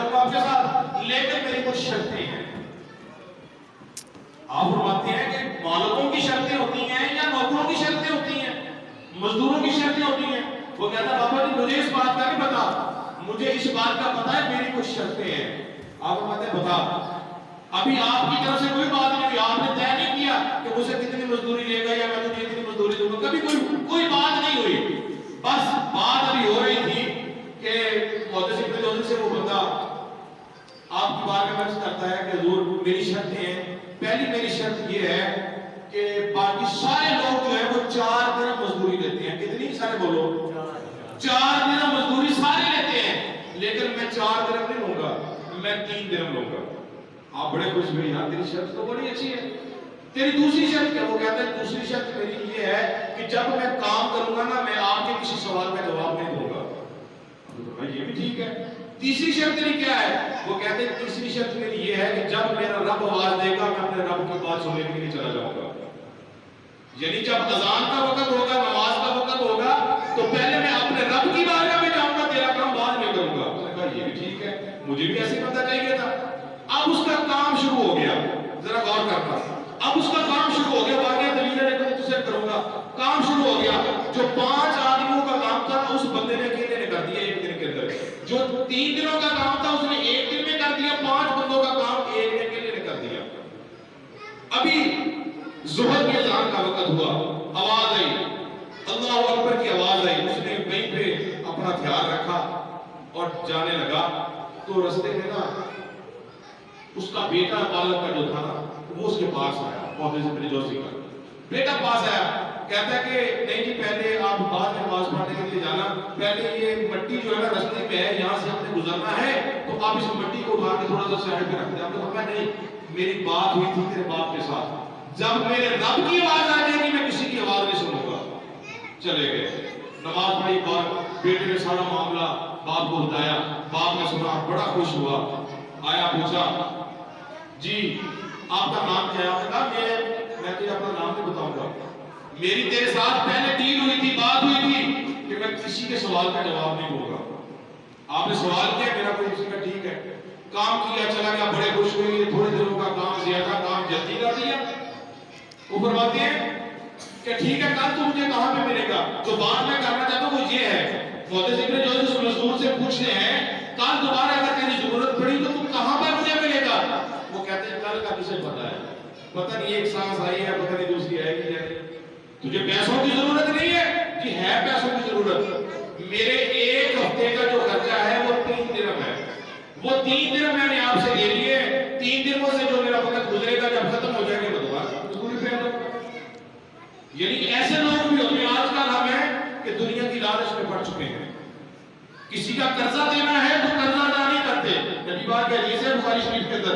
کروں گا آپ کے ساتھ، لیکن میری کچھ شرطیں ہیں۔ آپ فرماتے ہیں کہ مالکوں کی شرطیں ہوتی ہیں یا نوکروں کی شرطیں ہوتی ہیں، مزدوروں کی شرطیں ہوتی ہیں؟ وہ کہتا ہے بابا جی مجھے اس بات کا نہیں پتا، مجھے اس بات کا پتا ہے میری کچھ شرطیں ہیں۔ آپ فرماتے ہیں بتا۔ ابھی آپ کی طرف سے کوئی بات نہیں ہوئی، آپ نے طے نہیں کیا کہ مجھے کتنی مزدوری لے گا یا میں تجھے اتنی مزدوری دوں گا، کبھی کوئی بات نہیں ہوئی۔ بس بات ابھی ہو رہی تھی کہ محدث ابن جوزی سے وہ بندہ آپ کی بات میں عرض کرتا ہے کہ حضور میری شرطیں ہیں، پہلی میری شرط یہ ہے کہ باقی سارے لوگ جو ہیں وہ 4 درہم مزدوری لیتے ہیں۔ کتنی؟ سارے بولو 4 درہم مزدوری سارے لیتے ہیں، لیکن میں 4 درہم نہیں لوں گا، میں 3 درہم لوں گا۔ آپ بڑے خوش ہوئے، یار تیری شرط تو بڑی اچھی ہے، تیری دوسری شرط کیا؟ وہ کہتا ہے دوسری شرط میری یہ ہے کہ جب میں کام کروں گا نا میں آپ کے کسی سوال کا جواب نہیں دوں گا۔ یہ بھی ٹھیک ہے۔ تیسری شرط میری کیا ہے؟ وہ کہتے ہیں تیسری شرط میری یہ ہے کہ جب میرا رب آواز دے گا میں اپنے رب کی بات سننے کے لیے چلا جاؤں گا۔ یعنی جب اذان کا وقت ہوگا، نماز کا وقت ہوگا، تو پہلے میں اپنے رب کی بارگاہ میں جاؤں گا، تیرا کام بعد میں کروں گا۔ اس نے کہا یہ بھی ٹھیک ہے، مجھے بھی ایسے بندہ چاہیے تھا۔ اب اس کا کام شروع ہو گیا، ذرا غور کرنا، اب اس کا کام شروع ہو گیا، واقعہ دلیل ہے لیکن تجھے کروں گا۔ کام شروع ہو گیا، جو 5 آدمیوں کا کام تھا اس بندے نے اکیلے نے کر دیا 1 دن کے اندر، جو 3 دنوں کا کام تھا اس نے 1 دن میں کر دیا، 5 بندوں کا کام 1 نے اکیلے نے کر دیا۔ ابھی ظہر کی اذان کا وقت ہوا، آواز آئی، اللہ اکبر کی آواز آئی، اس نے وہیں پہ اپنا خیال رکھا اور جانے لگا، تو رستے میں نا اس کا بیٹا بالغ کا جو تھا نا وہ اس کے پاس آیا، محدث ابن جوزی کا بیٹا پاس آیا، کہتا ہے کہ نہیں جی پہلے آپ بعد میں نماز پڑھنے کے لیے جانا، پہلے یہ مٹی جو ہے نا رستے میں ہے، یہاں سے ہم نے گزرنا ہے، تو آپ اس مٹی کو اٹھا کے تھوڑا سا سائڈ پہ رکھ دیں۔ آپ نے کہا نہیں، میری بات ہوئی تھی تیرے باپ کے ساتھ، جب میرے رب کی آواز آ جائے گی میں کسی کی آواز نہیں سنوں گا۔ چلے گئے، نماز پڑھی، باپ بیٹے نے سارا معاملہ باپ کو بتایا، باپ نے سنا، بڑا خوش ہوا، آیا پوچھا جی آپ کا نام کیا ہے؟ آپ نے کہا میں تجھے اپنا نام نہیں بتاؤں گا، میری تیرے ساتھ پہلے ڈیل ہوئی تھی، بات ہوئی تھی کہ میں کسی کے سوال کا جواب نہیں دوں گا۔ آپ نے سوال کیا، میرا کوئی کسی کا ٹھیک ہے، کام کیا، چلا گیا، بڑے خوش ہوئے، تھوڑے دنوں کا کام زیادہ، کام جلدی کر دیا۔ وہ فرماتے ہیں کہ ٹھیک ہے کل تو مجھے کہاں پہ ملے گا، جو بات میں کرنا چاہتا ہوں وہ یہ ہے، محدث ابن جوزی اس مزدور سے پوچھتے ہیں کل دوبارہ اگر تیری ضرورت پڑی تو تم کہاں پر مجھے ملے گا؟ وہ کہتے ہیں کل کا کسے پتا ہے، پتہ نہیں ایک سانس آئی ہے، پتہ نہیں دوسری آئے گی یا نہیں، تجھے پیسوں کی ضرورت نہیں ہے؟ جی ہے پیسوں کی ضرورت، میرے 1 ہفتے کا جو خرچہ ہے وہ 3 درہم ہے، وہ 3 درہم میں نے آپ سے لے لیے، 3 درہموں سے جو میرا وقت گزرے گا جب ختم ہو جائے گا میں دوبارہ مزدوری پہ آؤں گا۔ یعنی ایسے لوگ بھی ہوتے ہیں آج کل ہم ہیں کہ دنیا کی لالچ میں پڑ چکے ہیں، کسی کا قرضہ دینا ہے تو قرضہ ادا نہیں کرتے، نبی پاک کے حدیث ہے بخاری شریف کے اندر